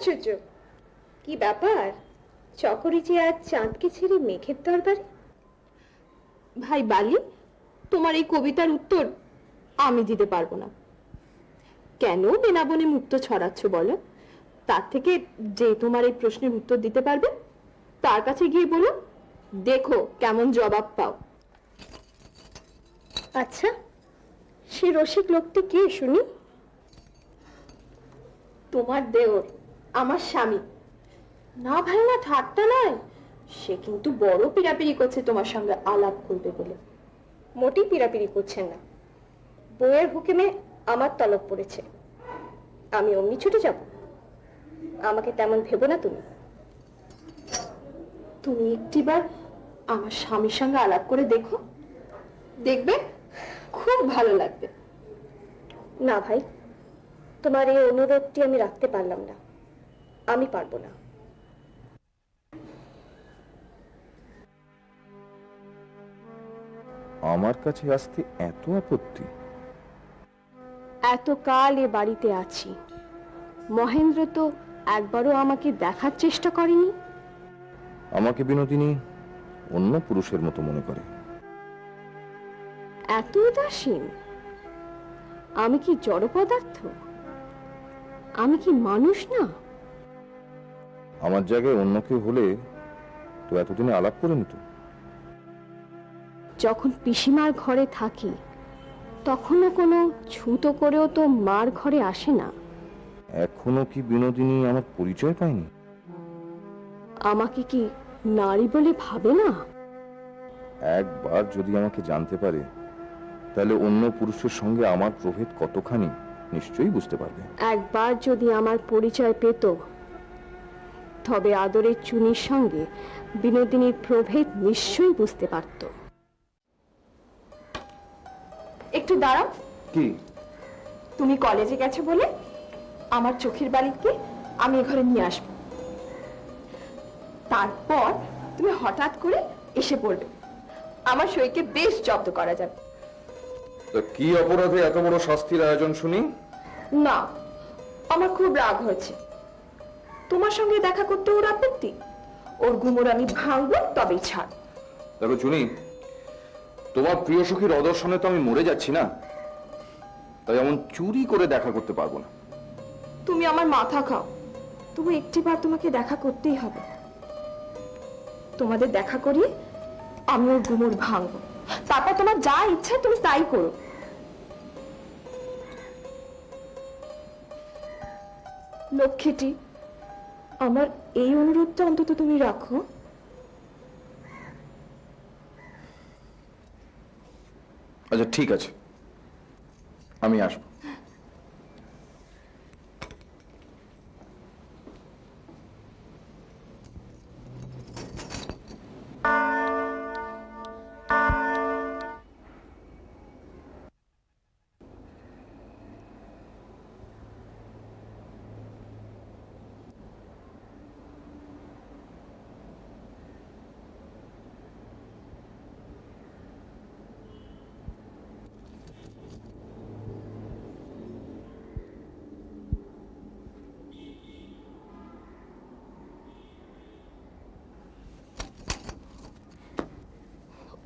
আশ্চর্য, কি ব্যাপার? চকরি যে আজ চাঁদকে ছেড়ে মেঘের দরবারে। ভাই বালি, তোমার এই কবিতার উত্তর আমি দিতে পারবো না। কেন বেনাবনে মুক্ত ছড়াচ্ছ বলো? তার থেকে যে তোমার এই প্রশ্নের উত্তর দিতে পারবে তার কাছে গিয়ে বলো, দেখো কেমন জবাব পাও। আচ্ছা, সে রসিক লোকটি কে শুনি? তোমার দেওর, আমার স্বামী। না ভাই না, ঠাট্টা নয়, সে কিন্তু বড় পিড়াপিড়ি করছে তোমার সঙ্গে আলাপ করবে বলে। মোটেই পিড়াপিড়ি করছেন না, বউয়ের হুকুমে আমার তলব পড়েছে, আমি অমনি ছুটে যাব? আমাকে তেমন ভেবো না তুমি। তুমি একটিবার আমার স্বামীর সঙ্গে আলাপ করে দেখো, দেখবে খুব ভালো লাগবে। না ভাই, তোমার এই অনুরোধটি আমি রাখতে পারলাম না, আমি পারবো না। আমার কাছে আসতে এত আপত্তি? এতকাল এ বাড়িতে আছি, মহেন্দ্র তো একবারও আমাকে দেখার চেষ্টা করেনি। আমাকে বিনোদিনী অন্য পুরুষের মতো মনে করে। এত উদাসীন? আমি কি জড় পদার্থ? আমি কি মানুষ না? আমার জায়গায় অন্য কেউ হলে তো এতদিনে আলাপ করে নিত। যখন পিসিমার ঘরে থাকি তখনও কোনো ছুতো করেও তো মার ঘরে আসে না। এখনো কি বিনোদিনী আমার পরিচয় পায়নি? আমাকে কি নারী বলে ভাবে না? একবার যদি আমাকে জানতে পারে তাহলে অন্য পুরুষের সঙ্গে আমার প্রভেদ কতখানি নিশ্চয়ই বুঝতে পারবে। একবার যদি আমার পরিচয় পেত তবে আদরের চুনির সঙ্গে বিনোদিনীর প্রভেদ নিশ্চয়ই বুঝতে পারত। একটু দাঁড়াও। কি? তুমি কলেজে গেছো বলে আমার চোখের বালিকে আমি এ ঘরে নিয়ে আসবো, তারপর তুমি হঠাৎ করে এসে পড়বে, আমার সইকে বেশ জব্দ করা যাবে। কি অপরাধে এত বড় শাস্তির আয়োজন শুনি? না, আমার খুব রাগ হয়েছে। তোমার সঙ্গে দেখা করতে ওর আপত্তি, ওর গুমর আমি ভাঙবো তবেই ছাড়। দেখো চুনি, তোমার প্রিয় সখীর অদর্শনে তো আমি মরে যাচ্ছি না, তাই এমন চুরি করে দেখা করতে পারবো না। তুমি আমার মাথা খাও, তবু একটিবার তোমাকে দেখা করতেই হবে। তোমাদের দেখা করিয়ে আমি ওর গুমর ভাঙবো, তারপর তোমার যা ইচ্ছা তুমি তাই করো। লক্ষ্মীটি, আমার এই অনুরোধটা অন্তত তুমি রাখো। আচ্ছা ঠিক আছে, আমি আসবো।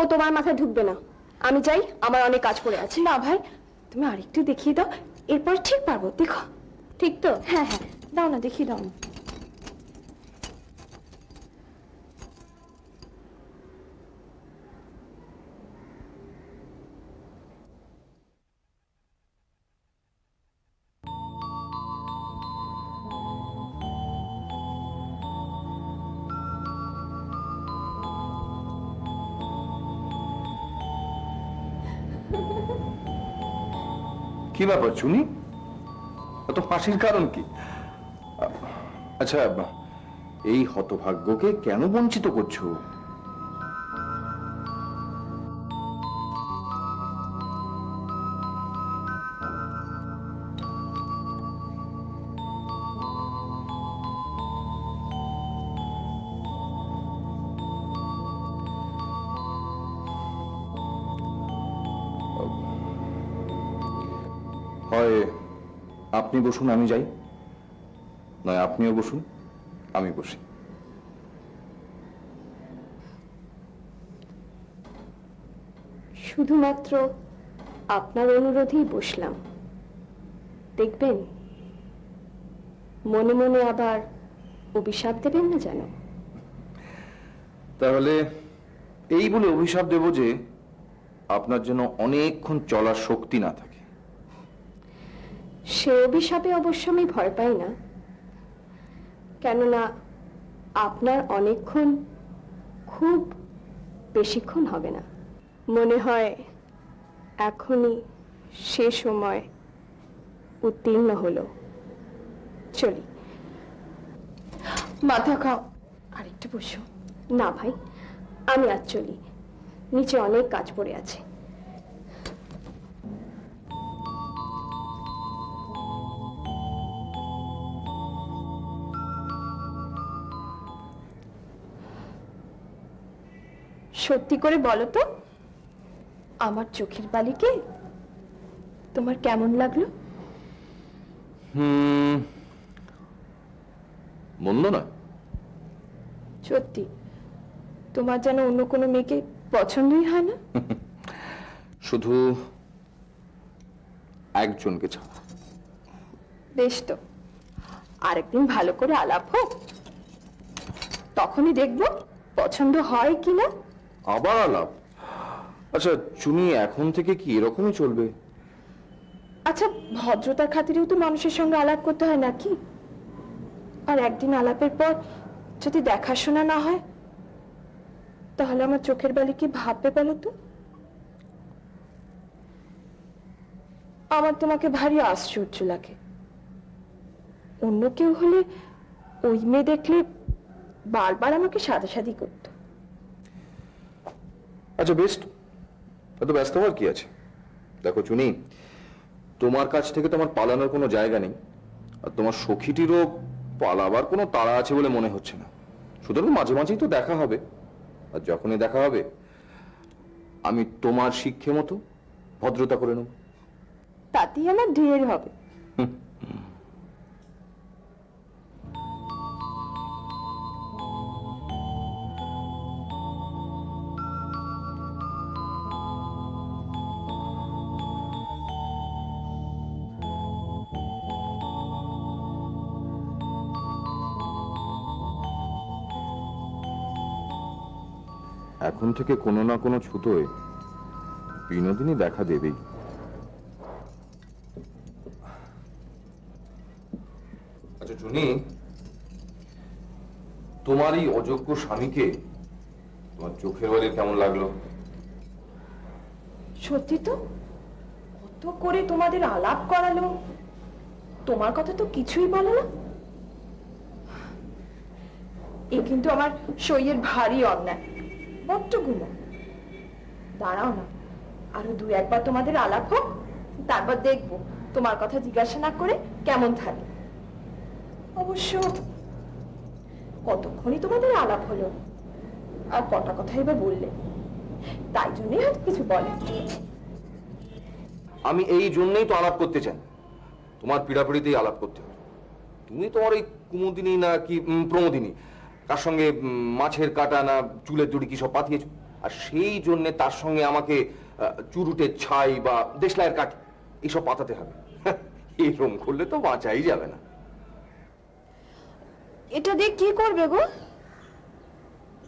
ও তোমার মাথায় ঢুকবে না, আমি চাই, আমার অনেক কাজ পড়ে আছে। না ভাই, তুমি আরেকটু দেখিয়ে দাও, এরপর ঠিক পারবো। দেখো ঠিক তো? হ্যাঁ হ্যাঁ, দাও না, দেখিয়ে দাও না। কি ব্যাপার চুনি, এত হাসির কারণ কি? আচ্ছা, এই হতভাগ্যকে কেন বঞ্চিত করছো? হয় আপনি বসুন, আমি যাই। নয় আপনিও বসুন, আমি বসি। শুধুমাত্র আপনার অনুরোধেই বসলাম। দেখবেন মনে মনে আবার অভিশাপ দেবেন না যেন। তাহলে এই বলে অভিশাপ দেব যে আপনার জন্য অনেকক্ষণ চলার শক্তি না থাকে। সে অভিশাপে অবশ্য আমি ভয় পাই না, কেননা আপনার অনেকক্ষণ খুব বেশিক্ষণ হবে না। মনে হয় এখনই সে সময় উত্তীর্ণ হলো। চলি। মাথা খাও। আরেকটু বসো। না ভাই, আমি আজ চলি, নিচে অনেক কাজ পড়ে আছে। সত্যি করে বলো তো, আমার চোখের বালিকে তোমার কেমন লাগলো? মন্দ না। সত্যি তোমার যেন অন্য কোনো মেয়েকে পছন্দই হয় না? শুধু একজনকে ছাড়া। বেশ তো, আরেকদিন ভালো করে আলাপ হোক, তখনই দেখবো পছন্দ হয় কিনা। আবার আলাপ? আচ্ছা চুনি, এখন থেকে কি এরকমই চলবে? আচ্ছা, ভদ্রতার খাতিরেও তো মানুষের সঙ্গে আলাপ করতে হয় নাকি? আর একদিন আলাপের পর যদি দেখাশোনা না হয়, তাহলে আমার চোখের বালি কি ভাববে বলো তো? আমার তোমাকে ভারী আশ্চর্য লাগে। অন্য কেউ হলে ওই মেয়ে দেখলে বারবার আমাকে সাদাসাদি করতো। আচ্ছা বেশ, এত ব্যস্ত হওয়ার কি আছে? দেখো চুনি, তোমার কাছ থেকে তো আমার পালানোর কোনো জায়গা নেই, আর তোমার সখীটিরও পালাবার কোনো তাড়া আছে বলে মনে হচ্ছে না। সুতরাং মাঝে মাঝেই তো দেখা হবে, আর যখনই দেখা হবে আমি তোমার শিক্ষে মতো ভদ্রতা করে নেব। তাতেই আমার ঢের হবে। এখন থেকে কোনো না কোনো ছুতোয় বিনোদিনী দেখা দেবেই। আচ্ছা চুনি, তোমার এই অযোগ্য স্বামীকে তোমার চোখের বালির কেমন লাগলো? সত্যি তো, কত করে তোমাদের আলাপ করালো, তোমার কথা তো কিছুই বলো না। এ কিন্তু আমার সইয়ের ভারী অন্যায়, বড্ড গুলো। দাঁড়াও না, আরো দু একবার তোমাদের আলাপ হোক, তারপর দেখবো তোমার কথা জিজ্ঞাসা না করে কেমন থাকে। অবশ্য কতক্ষণই তোমাদের আলাপ হলো, আর কটা কথাই বা বললে, তাই জন্যই হয়তো কিছু বলে। আমি এই জন্যই তো আলাপ করতে চাই, তোমার পীড়াপিড়িতেই আলাপ করতে হবে। তুমি তোমার এই কুমুদিনী না কি প্রমোদিনী, তার সঙ্গে মাছের কাটা না চুলের জুড়ি কি সব পাঠিয়েছ, আর সেই জন্য তার সঙ্গে আমাকে চুরুটের ছাই বা দেশলাইয়ের কাঠি এইসব পাতাতে হবে। এরকম করলে তো বাঁচাই যাবে না। এটা দিয়ে কি করবে গো?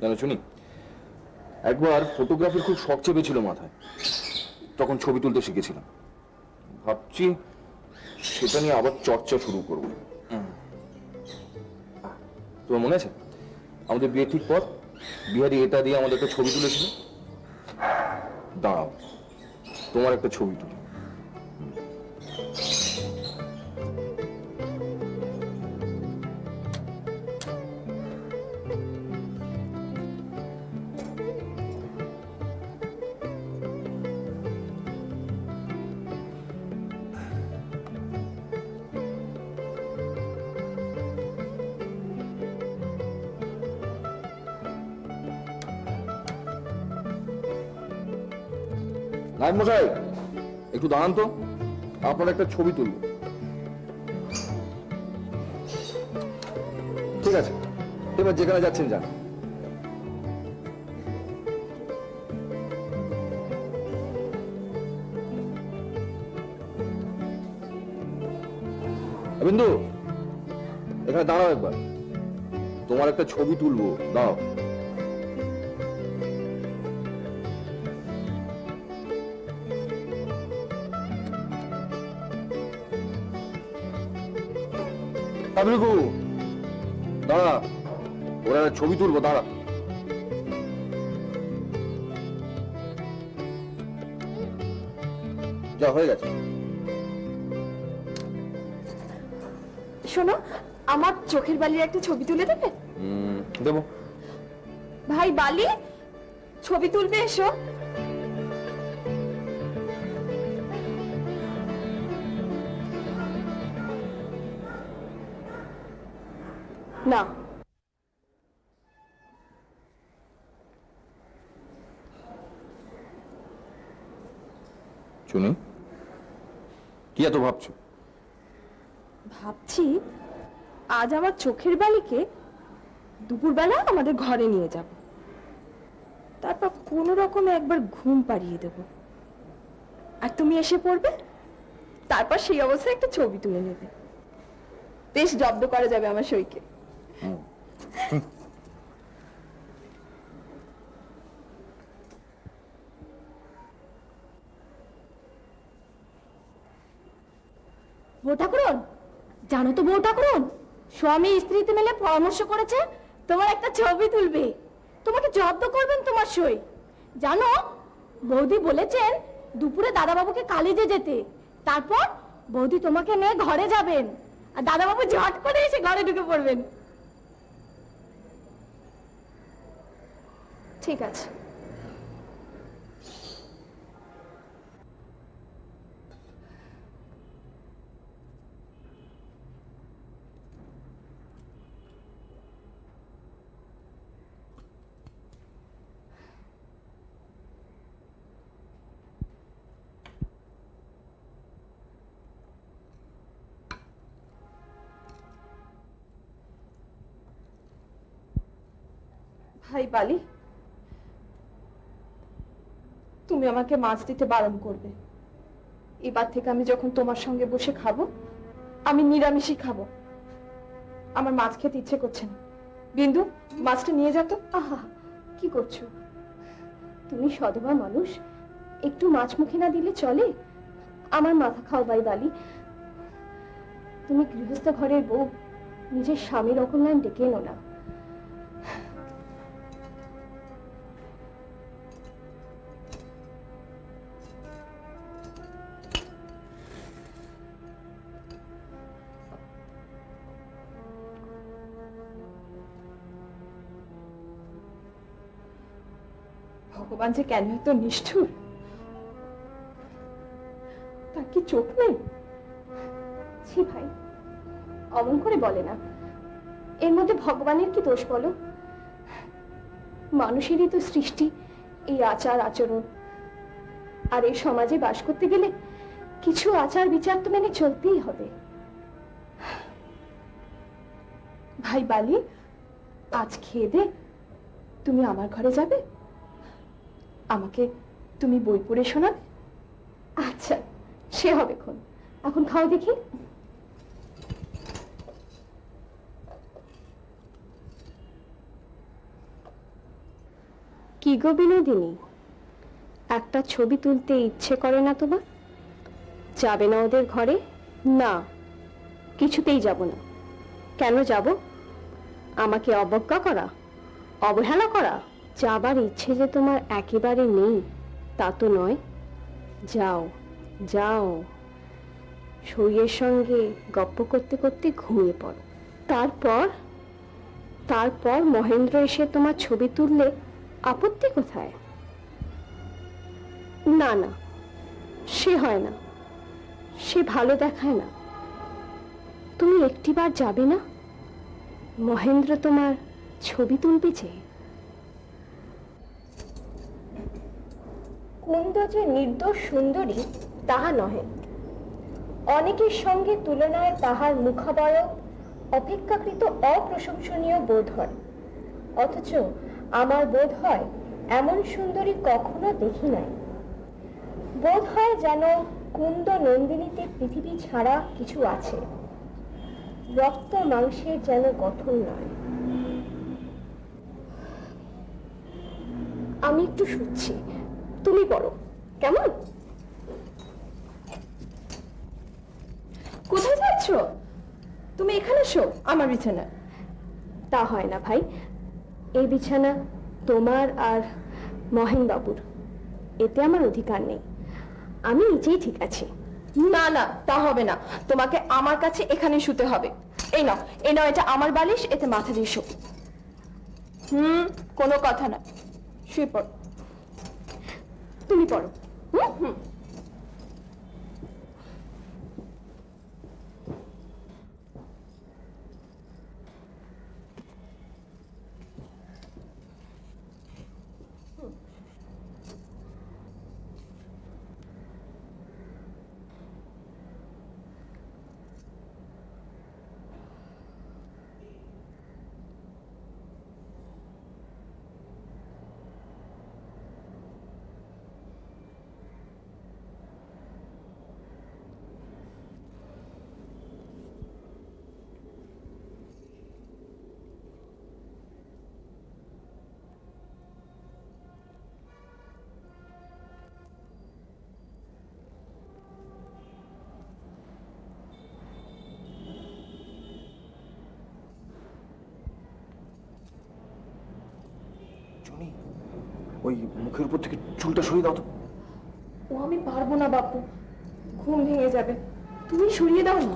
জানো শুনি, একবার ফটোগ্রাফির খুব শখ চেপেছিল মাথায়, তখন ছবি তুলতে শিখেছিলাম। ভাবছি সেটা নিয়ে আবার চর্চা শুরু করবো। তোমার মনে আছে আমাদের বিয়ে ঠিক পর বিহারি এটা দিয়ে আমাদের একটা ছবি তুলেছিল? দাঁড়াও, তোমার একটা ছবি তুলি। নাইব মশাই, একটু দাঁড়ান তো, আপনার একটা ছবি তুলব। ঠিক আছে, এবার যেখানে যাচ্ছেন যান। বিন্দু, এখানে দাঁড়াও একবার, তোমার একটা ছবি তুলবো, দাও। আবরিকু, দাঁড়া, ওরা ছবি তুলবো, দাঁড়া। যা, হয়ে গেছে। শোনো, আমার চোখের বালির একটা ছবি তুলে দেবে? দেবো। ভাই বালি, ছবি তুলবে, এসো। না, শুনি, কি এত ভাবছো? ভাবছি আজ আমার চোখের বালিকে দুপুরবেলা আমাদের ঘরে নিয়ে যাব, তারপর কোনো রকমে একবার ঘুম পাড়িয়ে দেব, আর তুমি এসে পড়বে, তারপর সেই অবস্থায় একটা ছবি তুলে নেবে। বেশ জব্দ করা যাবে আমার সইকে। বউ ঠাকুরন, জানো তো বউ ঠাকুরন, স্বামী স্ত্রীতে মিলে পরামর্শ করেছে তোমার একটা ছবি তুলবে, তোমাকে জব্দ করবেন তোমার সই। জানো, বৌদি বলেছেন দুপুরে দাদাবাবুকে কালেজে যেতে, তারপর বৌদি তোমাকে নিয়ে ঘরে যাবেন, আর দাদাবাবু ঝট করে এসে ঘরে ঢুকে পড়বেন। ঠিক আছে। ভাই বালি, তুমি আমাকে মাছ দিতে বারণ করবে। এবার থেকে আমি যখন তোমার সঙ্গে বসে খাবো, আমি নিরামিষই খাবো। আমার মাছ খেতে ইচ্ছে করছে না। বিন্দু, মাছটা নিয়ে যা তো। আহা, কি করছো? তুমি সধবা মানুষ, একটু মাছ মুখে না দিলে চলে? আমার মাথা খাও ভাই বালি। তুমি গৃহস্থ ঘরের বউ, নিজের স্বামীর অকল্যাণ ডেকে এনো না। ভগবান যে কেন এত নিষ্ঠুর, তার কি চোখ নেই? ছি ভাই, অমন করে বলে না। এর মধ্যে ভগবানের কি দোষ বলো? মানুষেরই তো সৃষ্টি এই আচার আচরণ, আর এই সমাজে বাস করতে গেলে কিছু আচার বিচার তো মেনে চলতেই হবে। ভাই বালি, আজ খেয়ে দে তুমি আমার ঘরে যাবে, আমাকে তুমি বই পড়ে শোনাবে। আচ্ছা, সে হবে খন, এখন খাও দেখি। কি গো বিনোদিনী, একটা ছবি তুলতে ইচ্ছে করে না তোমার? যাবে না ওদের ঘরে? না, কিছুতেই যাব না। কেন যাব? আমাকে অবজ্ঞা করা, অবহেলা করা? যাবার ইচ্ছে যে তোমার একেবারে নেই তা তো নয়। যাও যাও, সইয়ের সঙ্গে গপ্প করতে করতে ঘুমিয়ে পড়ো। তারপর মহেন্দ্র এসে তোমার ছবি তুললে আপত্তি কোথায়? না না, সে হয় না, সে ভালো দেখায় না। তুমি একটিবার যাবে না? মহেন্দ্র তোমার ছবি তুলবে যে। কুন্দ যে নির্দোষ সুন্দরী তাহা নহে, অনেকের সঙ্গে তুলনায় তাহার মুখাবয়ব অপেক্ষাকৃত অপ্রশংসনীয় বোধ হয়, অথচ আমার বোধ হয় এমন সুন্দরী কখনো দেখি নাই। বোধ হয় যেন কুন্দ নন্দিনীতে পৃথিবী ছাড়া কিছু আছে, রক্ত মাংসের যেন গঠন নয়। আমি একটু শুচ্ছি, তুমি পড়ো কেমন? কোথায় যাচ্ছ? তুমি এখানে শো আমার বিছানা। তা হয় না ভাই, এই বিছানা তোমার আর মহেন বাবুর, এতে আমার অধিকার নেই। আমি নিজেই ঠিক আছি। না না, তা হবে না, তোমাকে আমার কাছে এখানে শুতে হবে। এই নাও, এই নাও, এটা আমার বালিশ, এতে মাথা দিয়ে শো। কোনো কথা না, শুয়ে পড়ো। তুমি পড়ো। জনি, ওই মুখের উপর থেকে চুলটা সরিয়ে দাও তো। ও আমি পারবো না বাপু, ঘুম ভেঙে যাবে, তুমি সরিয়ে দাও না।